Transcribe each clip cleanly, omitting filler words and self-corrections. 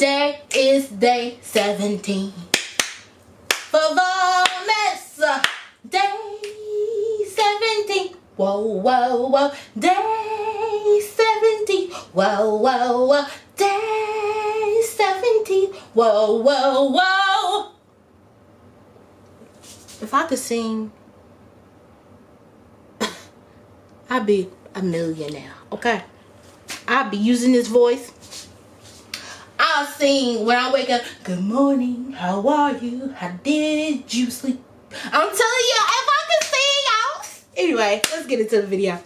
Today is day 17 for Vlogmas. Day 17. Whoa, whoa, whoa. Day 17. Whoa, whoa, whoa. Day 17. Whoa, whoa, whoa. If I could sing, I'd be a millionaire, okay? I'll be using this voice. I'll sing when I wake up. Good morning, how are you? How did you sleep? I'm telling you, if I could sing, y'all. Anyway, let's get into the video.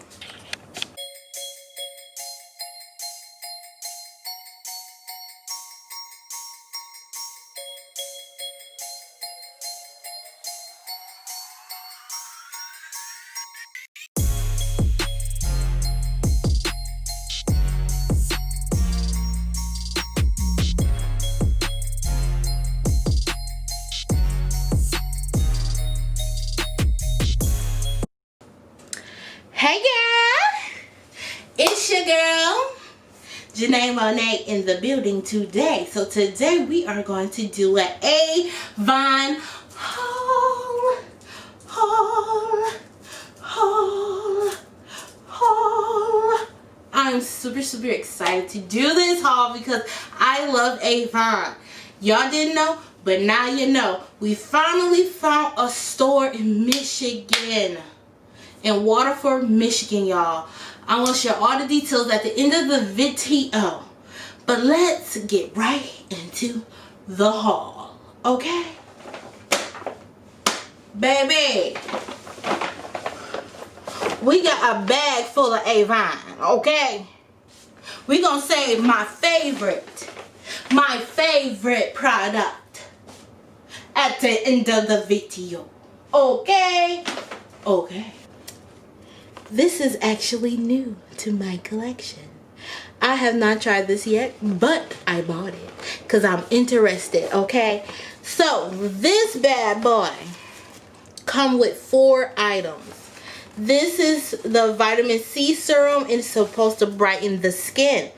Hey girl, it's your girl Janae Monet in the building today. So today we are going to do an Avon haul. I'm super excited to do this haul because I love Avon. Y'all didn't know, but now you know. We finally found a store in Michigan. In Waterford, Michigan, y'all. I'm going to share all the details at the end of the video. But let's get right into the haul. Okay? Baby, we got a bag full of Avon. Okay? We're going to save my favorite product at the end of the video. Okay? Okay. This is actually new to my collection. I have not tried this yet, but I bought it because I'm interested, okay? So, this bad boy comes with 4 items. This is the vitamin C serum and it's supposed to brighten the skin.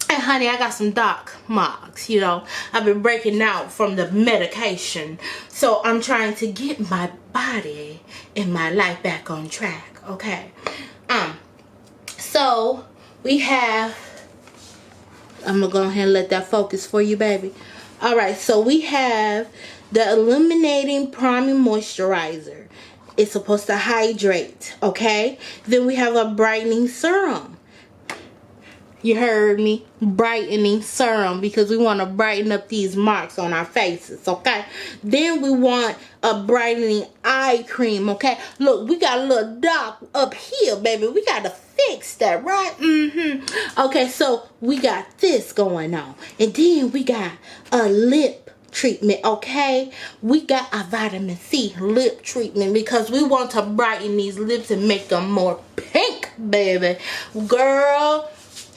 And honey, I got some dark marks, you know. I've been breaking out from the medication. So, I'm trying to get my body and my life back on track. Okay, so we have, I'm gonna go ahead and let that focus for you, baby. Alright, so we have the illuminating priming moisturizer. It's supposed to hydrate, okay? Then we have a brightening serum. You heard me, brightening serum, because we want to brighten up these marks on our faces, okay? Then we want a brightening eye cream, okay? Look, we got a little dark up here, baby. We got to fix that, right? Okay, so we got this going on. And then we got a lip treatment, okay? We got a vitamin C lip treatment because we want to brighten these lips and make them more pink, baby. Girl,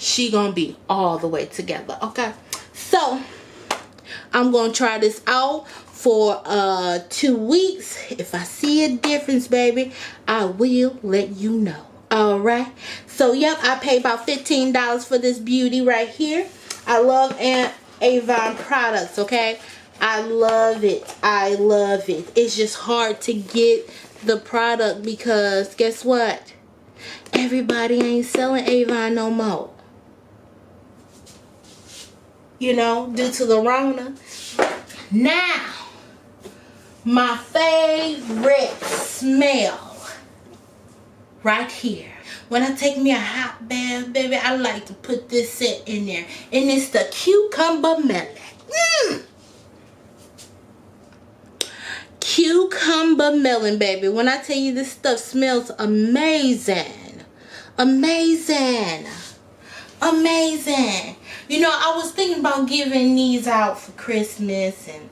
she gonna be all the way together, okay? So I'm gonna try this out for 2 weeks. If I see a difference, baby, I will let you know. All right, so yep, I paid about $15 for this beauty right here. I love Avon products, okay? I love it. It's just hard to get the product because guess what, everybody ain't selling Avon no more, you know, due to the Rona. Now, my favorite smell right here. When I take me a hot bath, baby, I like to put this scent in there. And it's the cucumber melon. Cucumber melon, baby. When I tell you this stuff smells amazing. Amazing. You know, I was thinking about giving these out for Christmas and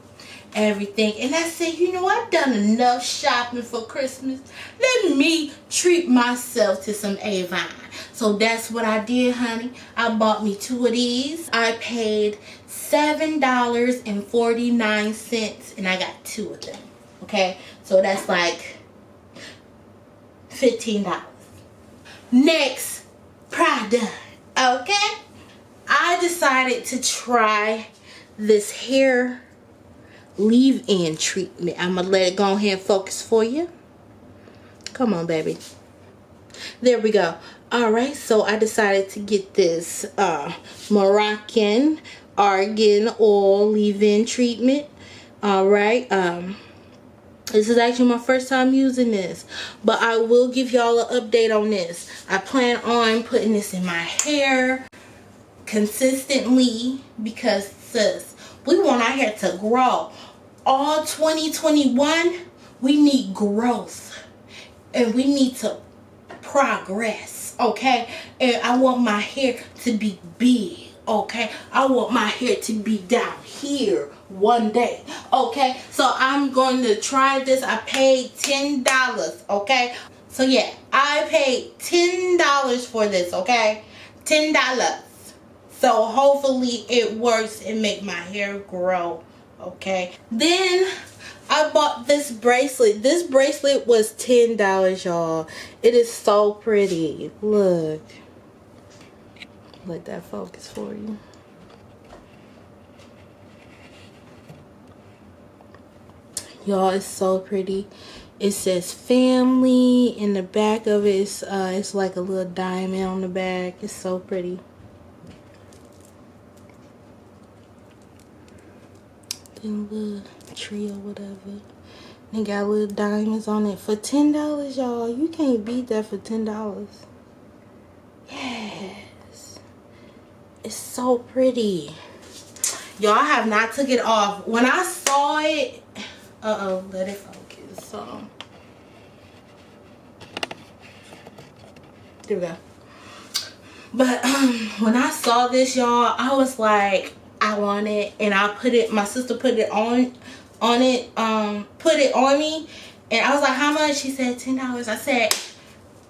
everything, and I said, you know, I've done enough shopping for Christmas. Let me treat myself to some Avon. So that's what I did, honey. I bought me 2 of these. I paid $7.49 and I got 2 of them. Okay, so that's like $15. Next product, okay? I decided to try this hair leave-in treatment. I'm gonna let it go ahead and focus for you. Come on, baby. There we go. All right, so I decided to get this Moroccan Argan Oil leave-in treatment. All right, this is actually my first time using this, but I will give y'all an update on this. I plan on putting this in my hair consistently because, sis, we want our hair to grow. All 2021, we need growth and we need to progress, okay? And I want my hair to be big, okay? I want my hair to be down here one day, okay? So I'm going to try this. I paid $10, okay? So yeah, I paid $10 for this, okay? $10. So hopefully it works and make my hair grow, okay? Then I bought this bracelet. This bracelet was $10, y'all. It is so pretty. Look. Let that focus for you. Y'all, it's so pretty. It says family in the back of it. It's like a little diamond on the back. It's so pretty. Then a little tree or whatever. They got little diamonds on it for $10, y'all. You can't beat that for $10. Yes, it's so pretty, y'all. I have not took it off. When I saw it, let it focus. So there we go. But when I saw this, y'all, I was like, I want it, and I put it. My sister put it on it. Put it on me, and I was like, how much? She said $10. I said,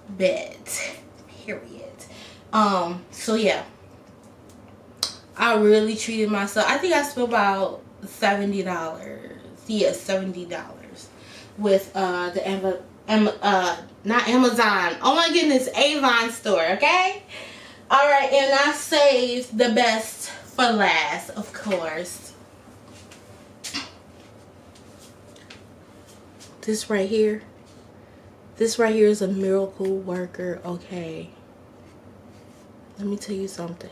bet. Period. So yeah, I really treated myself. I think I spent about $70. Yeah, $70 with the not Amazon. Oh my goodness, Avon store. Okay. All right, and I saved the best for last, of course. This right here. This right here is a miracle worker. Okay. Let me tell you something.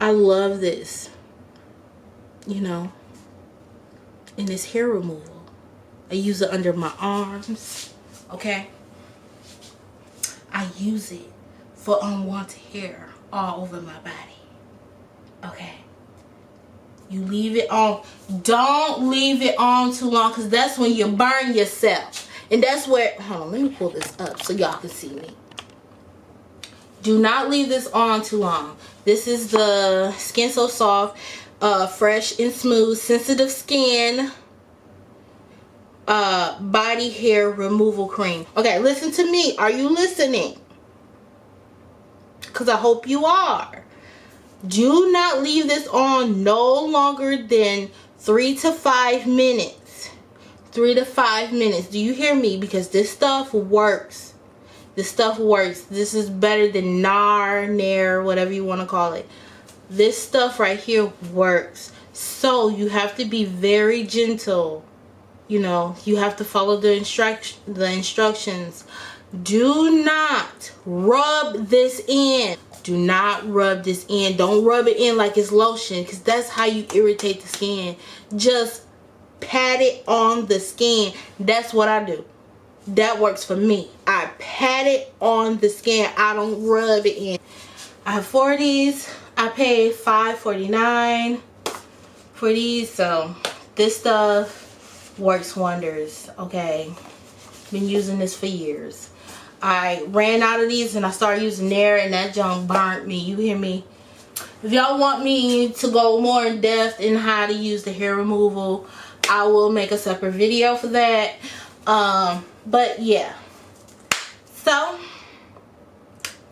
I love this. You know. And it's hair removal. I use it under my arms. Okay. I use it for unwanted hair all over my body. Okay. You leave it on. Don't leave it on too long, because that's when you burn yourself. And that's where, hold on, let me pull this up so y'all can see me. Do not leave this on too long. This is the Skin So Soft, Fresh and Smooth, Sensitive Skin Body Hair Removal Cream. Okay, listen to me. Are you listening? Because I hope you are. Do not leave this on no longer than 3 to 5 minutes. 3 to 5 minutes. Do you hear me? Because this stuff works. This stuff works. This is better than Nair, whatever you want to call it. This stuff right here works. So you have to be very gentle. You know, you have to follow the instructions. Do not rub this in. Do not rub this in. Don't rub it in like it's lotion, because that's how you irritate the skin. Just pat it on the skin. That's what I do. That works for me. I pat it on the skin. I don't rub it in. I have 4 of these. I paid $5.49 for these. So this stuff works wonders. Okay. Been using this for years. I ran out of these and I started using Nair, and that junk burnt me. You hear me? If y'all want me to go more in depth in how to use the hair removal, I will make a separate video for that. But yeah. So,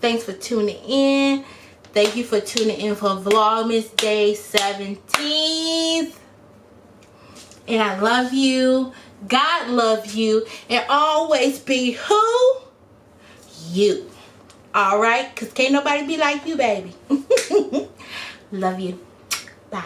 thanks for tuning in. Thank you for tuning in for Vlogmas Day 17th. And I love you. God loves you. And always be who? You. Alright? Because can't nobody be like you, baby. Love you. Bye.